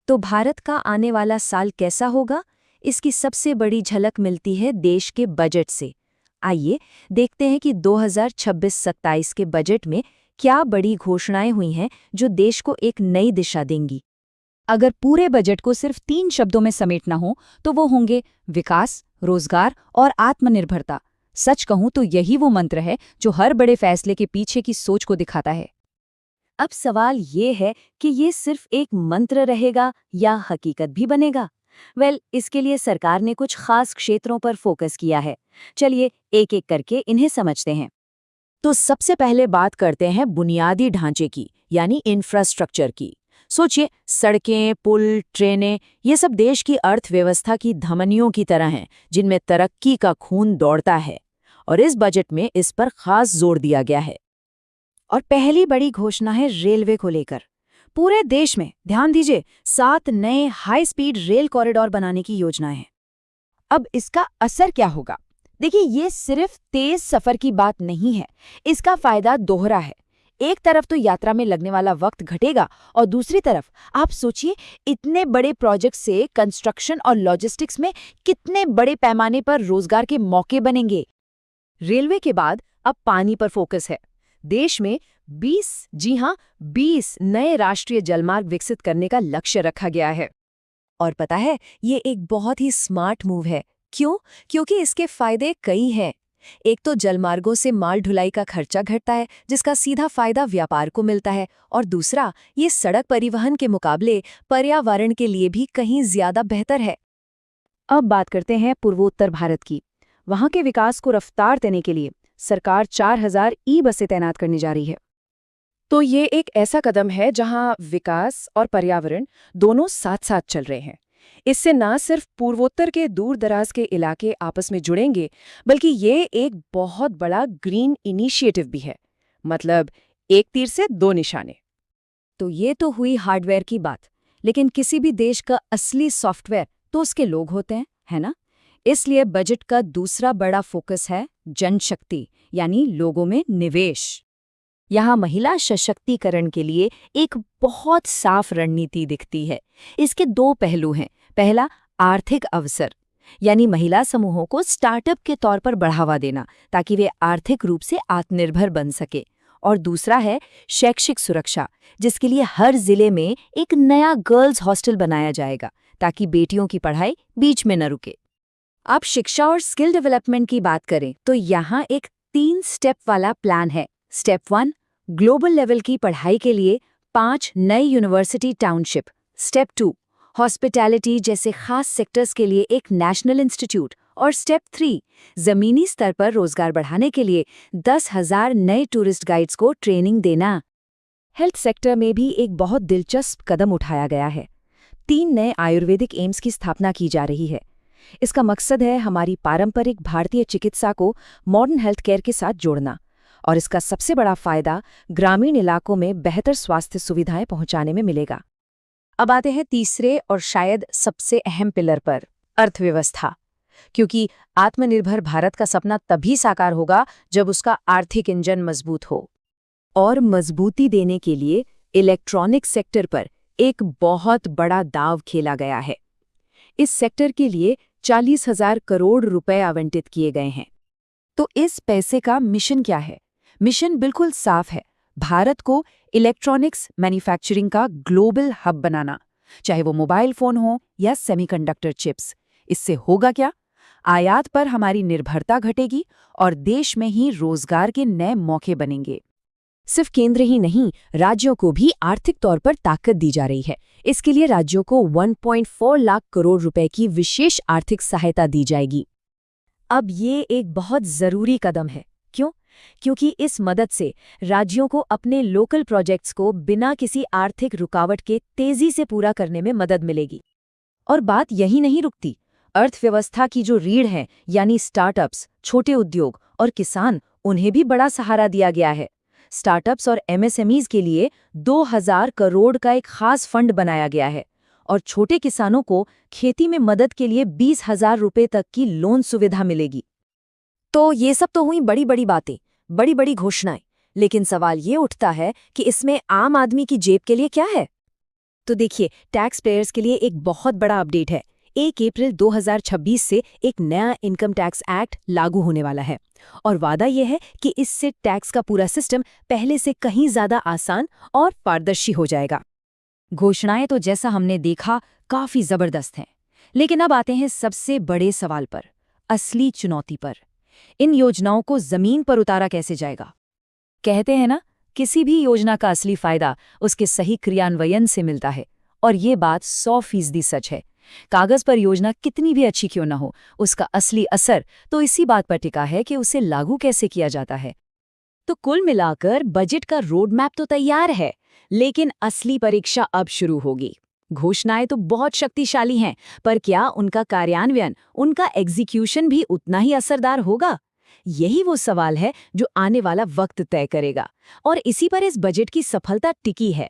तो भारत का आने वाला साल कैसा होगा? इसकी सबसे बड़ी झलक मिलती है देश के बजट से। आइए देखते हैं कि 2026-27 के बजट में क्या बड़ी घोषणाएं हुई हैं जो देश को एक नई दिशा देंगी। अगर पूरे बजट को सिर्फ 3 शब्दों में समेटना हो तो वो होंगे विकास, रोजगार और आत्मनिर्भरता। सच कहूं तो यही वो मंत्र है जो हर बड़े फैसले के पीछे की सोच को दिखाता है। अब सवाल ये है कि ये सिर्फ एक मंत्र रहेगा या हकीकत भी बनेगा। इसके लिए सरकार ने कुछ खास क्षेत्रों पर फोकस किया है। चलिए एक एक करके इन्हें समझते हैं। तो सबसे पहले बात करते हैं बुनियादी ढांचे की, यानी इंफ्रास्ट्रक्चर की। सोचिए, सड़कें, पुल, ट्रेनें, ये सब देश की अर्थव्यवस्था की धमनियों की तरह हैं, जिनमें तरक्की का खून दौड़ता है। और इस बजट में इस पर खास जोर दिया गया है। और पहली बड़ी घोषणा है रेलवे को लेकर। पूरे देश में, ध्यान दीजिए, 7 नए हाई स्पीड रेल कॉरिडोर बनाने की योजना है। अब इसका असर क्या होगा? देखिए, ये सिर्फ तेज सफर की बात नहीं है, इसका फायदा दोहरा है। एक तरफ तो यात्रा में लगने वाला वक्त घटेगा और दूसरी तरफ आप सोचिए, इतने बड़े प्रोजेक्ट से कंस्ट्रक्शन और लॉजिस्टिक्स में कितने बड़े पैमाने पर रोजगार के मौके बनेंगे। रेलवे के बाद अब पानी पर फोकस है। देश में 20 नए राष्ट्रीय जलमार्ग विकसित करने का लक्ष्य रखा गया है। और पता है, ये एक बहुत ही स्मार्ट मूव है। क्यों? क्योंकि इसके फायदे कई हैं। एक तो जलमार्गों से माल ढुलाई का खर्चा घटता है, जिसका सीधा फायदा व्यापार को मिलता है। और दूसरा, ये सड़क परिवहन के मुकाबले पर्यावरण के लिए भी कहीं ज्यादा बेहतर है। अब बात करते हैं पूर्वोत्तर भारत की। वहां के विकास को रफ्तार देने के लिए सरकार 4000 ई-बसें तैनात करने जा रही है। तो ये एक ऐसा कदम है जहां विकास और पर्यावरण दोनों साथ साथ चल रहे हैं। इससे न सिर्फ पूर्वोत्तर के दूर दराज के इलाके आपस में जुड़ेंगे, बल्कि ये एक बहुत बड़ा ग्रीन इनिशिएटिव भी है। मतलब एक तीर से 2 निशाने। तो ये तो हुई हार्डवेयर की बात, लेकिन किसी भी देश का असली सॉफ्टवेयर तो उसके लोग होते हैं, है ना? इसलिए बजट का दूसरा बड़ा फोकस है जनशक्ति, यानी लोगों में निवेश। यहाँ महिला सशक्तिकरण के लिए एक बहुत साफ रणनीति दिखती है। इसके 2 पहलू हैं। पहला, आर्थिक अवसर, यानी महिला समूहों को स्टार्टअप के तौर पर बढ़ावा देना ताकि वे आर्थिक रूप से आत्मनिर्भर बन सके। और दूसरा है शैक्षिक सुरक्षा, जिसके लिए हर जिले में एक नया गर्ल्स हॉस्टल बनाया जाएगा ताकि बेटियों की पढ़ाई बीच में न रुके। अब शिक्षा और स्किल डेवलपमेंट की बात करें तो यहाँ एक 3 स्टेप वाला प्लान है। स्टेप 1, ग्लोबल लेवल की पढ़ाई के लिए 5 नई यूनिवर्सिटी टाउनशिप। स्टेप 2, हॉस्पिटैलिटी जैसे खास सेक्टर्स के लिए एक नेशनल इंस्टीट्यूट। और स्टेप 3, जमीनी स्तर पर रोजगार बढ़ाने के लिए 10,000 नए टूरिस्ट गाइड्स को ट्रेनिंग देना। हेल्थ सेक्टर में भी एक बहुत दिलचस्प कदम उठाया गया है। 3 नए आयुर्वेदिक एम्स की स्थापना की जा रही है। इसका मकसद है हमारी पारंपरिक भारतीय चिकित्सा को मॉडर्न हेल्थ केयर के साथ जोड़ना। और इसका सबसे बड़ा फायदा ग्रामीण इलाकों में बेहतर स्वास्थ्य सुविधाएं पहुंचाने में मिलेगा। अब आते हैं तीसरे और शायद सबसे अहम पिलर पर, अर्थव्यवस्था। क्योंकि आत्मनिर्भर भारत का सपना तभी साकार होगा जब उसका आर्थिक इंजन मजबूत हो। और मजबूती देने के लिए इलेक्ट्रॉनिक सेक्टर पर एक बहुत बड़ा दांव खेला गया है। इस सेक्टर के लिए 40,000 करोड़ रुपए आवंटित किए गए हैं। तो इस पैसे का मिशन क्या है? मिशन बिल्कुल साफ है, भारत को इलेक्ट्रॉनिक्स मैन्युफैक्चरिंग का ग्लोबल हब बनाना, चाहे वो मोबाइल फोन हो या सेमीकंडक्टर चिप्स। इससे होगा क्या? आयात पर हमारी निर्भरता घटेगी और देश में ही रोजगार के नए मौके बनेंगे। सिर्फ केंद्र ही नहीं, राज्यों को भी आर्थिक तौर पर ताकत दी जा रही है। इसके लिए राज्यों को 1.4 लाख करोड़ रुपए की विशेष आर्थिक सहायता दी जाएगी। अब ये एक बहुत जरूरी कदम है। क्यों? क्योंकि इस मदद से राज्यों को अपने लोकल प्रोजेक्ट्स को बिना किसी आर्थिक रुकावट के तेजी से पूरा करने में मदद मिलेगी। और बात यही नहीं रुकती। अर्थव्यवस्था की जो रीढ़ है, यानी स्टार्टअप्स, छोटे उद्योग और किसान, उन्हें भी बड़ा सहारा दिया गया है। स्टार्टअप्स और एमएसएमईज के लिए 2000 करोड़ का एक खास फंड बनाया गया है। और छोटे किसानों को खेती में मदद के लिए 20,000 रुपए तक की लोन सुविधा मिलेगी। तो ये सब तो हुई बड़ी बड़ी बातें, बड़ी बड़ी घोषणाएं। लेकिन सवाल ये उठता है कि इसमें आम आदमी की जेब के लिए क्या है? तो देखिए, टैक्स पेयर्स के लिए एक बहुत बड़ा अपडेट है। 1 अप्रैल 2026 से एक नया इनकम टैक्स एक्ट लागू होने वाला है और वादा यह है कि इससे टैक्स का पूरा सिस्टम पहले से कहीं ज्यादा आसान और पारदर्शी हो जाएगा। घोषणाएं तो जैसा हमने देखा काफी जबरदस्त हैं, लेकिन अब आते हैं सबसे बड़े सवाल पर, असली चुनौती पर। इन योजनाओं को जमीन पर उतारा कैसे जाएगा? कहते हैं ना, किसी भी योजना का असली फायदा उसके सही क्रियान्वयन से मिलता है, और ये बात 100% सच है। कागज पर योजना कितनी भी अच्छी क्यों न हो, उसका असली असर तो इसी बात पर टिका है कि उसे लागू कैसे किया जाता है। तो कुल मिलाकर बजट का रोड मैप तो तैयार है, लेकिन असली परीक्षा अब शुरू होगी। घोषणाएं तो बहुत शक्तिशाली हैं, पर क्या उनका कार्यान्वयन, उनका एग्जीक्यूशन भी उतना ही असरदार होगा? यही वो सवाल है जो आने वाला वक्त तय करेगा, और इसी पर इस बजट की सफलता टिकी है।